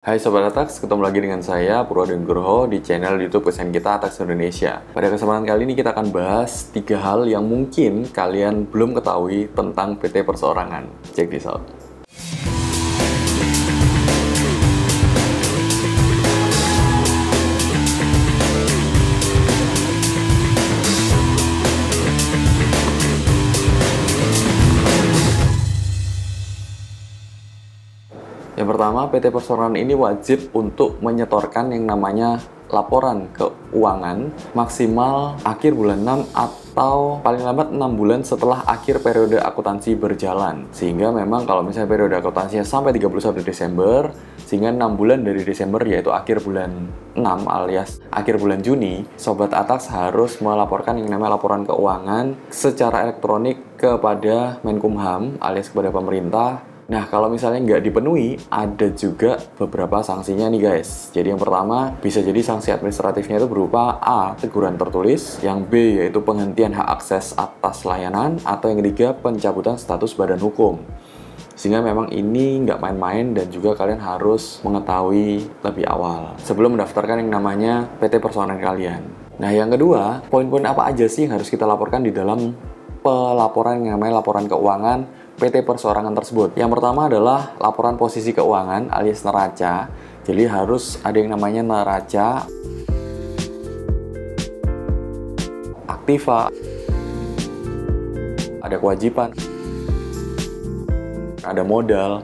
Hai Sobat Atax, ketemu lagi dengan saya Purwadi Nugroho di channel YouTube pesan kita Atax Indonesia. Pada kesempatan kali ini kita akan bahas 3 hal yang mungkin kalian belum ketahui tentang PT Perseorangan. Check this out. Yang pertama, PT Perseorangan ini wajib untuk menyetorkan yang namanya laporan keuangan maksimal akhir bulan 6 atau paling lambat 6 bulan setelah akhir periode akuntansi berjalan. Sehingga memang kalau misalnya periode akuntansinya sampai 31 Desember, sehingga 6 bulan dari Desember yaitu akhir bulan 6 alias akhir bulan Juni, Sobat Atax harus melaporkan yang namanya laporan keuangan secara elektronik kepada Menkumham alias kepada pemerintah. Nah, kalau misalnya nggak dipenuhi, ada juga beberapa sanksinya nih guys. Jadi yang pertama, bisa jadi sanksi administratifnya itu berupa A. Teguran tertulis, yang B. yaitu penghentian hak akses atas layanan, atau yang ketiga, pencabutan status badan hukum. Sehingga memang ini nggak main-main dan juga kalian harus mengetahui lebih awal sebelum mendaftarkan yang namanya PT Perseorangan kalian. Nah, yang kedua, poin-poin apa aja sih yang harus kita laporkan di dalam pelaporan yang namanya laporan keuangan PT Perseorangan tersebut. Yang pertama adalah laporan posisi keuangan alias neraca. Jadi harus ada yang namanya neraca, aktiva, ada kewajiban, ada modal.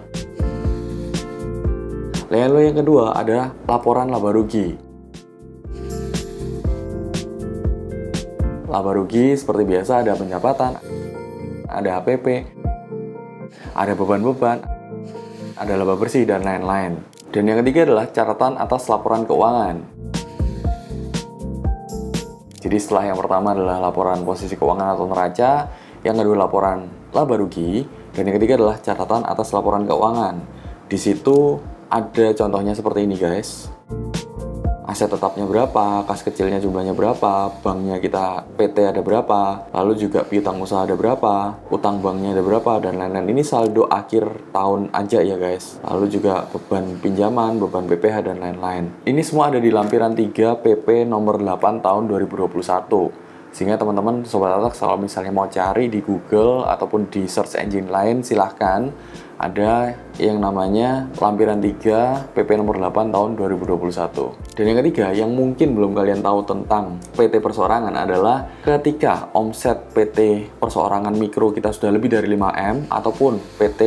Lalu yang kedua ada laporan laba rugi. Laba rugi seperti biasa ada pendapatan, ada APP, ada beban-beban, ada laba bersih, dan lain-lain. Dan yang ketiga adalah catatan atas laporan keuangan. Jadi setelah yang pertama adalah laporan posisi keuangan atau neraca, yang kedua laporan laba rugi, dan yang ketiga adalah catatan atas laporan keuangan. Di situ ada contohnya seperti ini guys. Aset tetapnya berapa, kas kecilnya jumlahnya berapa, banknya kita PT ada berapa, lalu juga piutang usaha ada berapa, utang banknya ada berapa, dan lain-lain. Ini saldo akhir tahun aja ya guys. Lalu juga beban pinjaman, beban BPH, dan lain-lain. Ini semua ada di lampiran 3 PP nomor 8 tahun 2021. Sehingga teman-teman Sobat Atax kalau misalnya mau cari di Google ataupun di search engine lain, silahkan ada yang namanya lampiran 3 PP nomor 8 tahun 2021. Dan yang ketiga yang mungkin belum kalian tahu tentang PT Perseorangan adalah ketika omset PT Perseorangan Mikro kita sudah lebih dari 5M ataupun PT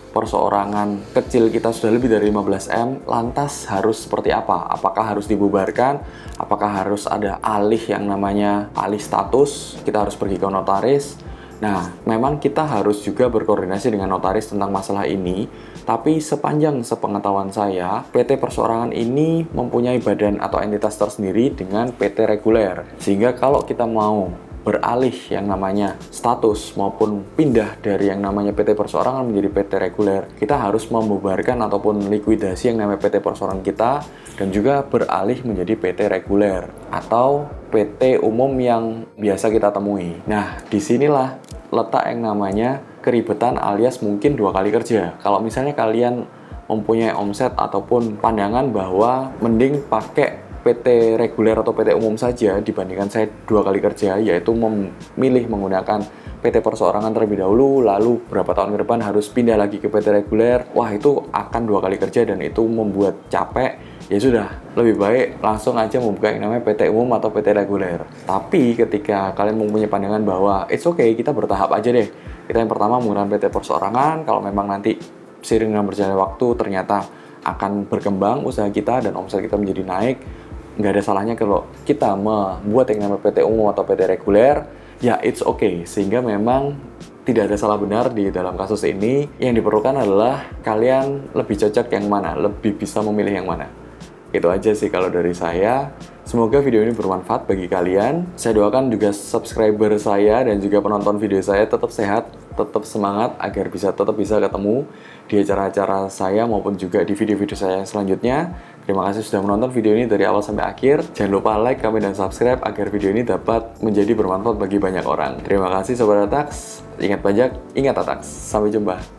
Perseorangan kecil kita sudah lebih dari 15M, lantas harus seperti apa? Apakah harus dibubarkan? Apakah harus ada alih yang namanya alih status? Kita harus pergi ke notaris. Nah, memang kita harus juga berkoordinasi dengan notaris tentang masalah ini, tapi sepanjang sepengetahuan saya, PT Perseorangan ini mempunyai badan atau entitas tersendiri dengan PT reguler. Sehingga kalau kita mau beralih yang namanya status maupun pindah dari yang namanya PT Perseorangan menjadi PT reguler, kita harus membubarkan ataupun likuidasi yang namanya PT Perseorangan kita dan juga beralih menjadi PT reguler atau PT umum yang biasa kita temui. Nah, disinilah letak yang namanya keribetan alias mungkin 2 kali kerja. Kalau misalnya kalian mempunyai omset ataupun pandangan bahwa mending pakai PT reguler atau PT umum saja dibandingkan saya 2 kali kerja, yaitu memilih menggunakan PT Perseorangan terlebih dahulu, lalu berapa tahun ke depan harus pindah lagi ke PT reguler. Wah, itu akan 2 kali kerja dan itu membuat capek. Ya sudah, lebih baik langsung aja membuka yang namanya PT umum atau PT reguler. Tapi ketika kalian mempunyai pandangan bahwa it's okay, kita bertahap aja deh. Kita yang pertama menggunakan PT Perseorangan, kalau memang nanti seiring dengan berjalannya waktu ternyata akan berkembang usaha kita dan omset kita menjadi naik, nggak ada salahnya kalau kita membuat yang namanya PT umum atau PT reguler, ya it's okay. Sehingga memang tidak ada salah benar di dalam kasus ini. Yang diperlukan adalah kalian lebih cocok yang mana, lebih bisa memilih yang mana. Itu aja sih kalau dari saya. Semoga video ini bermanfaat bagi kalian. Saya doakan juga subscriber saya dan juga penonton video saya tetap sehat, tetap semangat agar tetap bisa ketemu di acara-acara saya maupun juga di video-video saya selanjutnya. Terima kasih sudah menonton video ini dari awal sampai akhir. Jangan lupa like, comment, dan subscribe agar video ini dapat menjadi bermanfaat bagi banyak orang. Terima kasih Sobat Atax. Ingat pajak, ingat Atax. Sampai jumpa.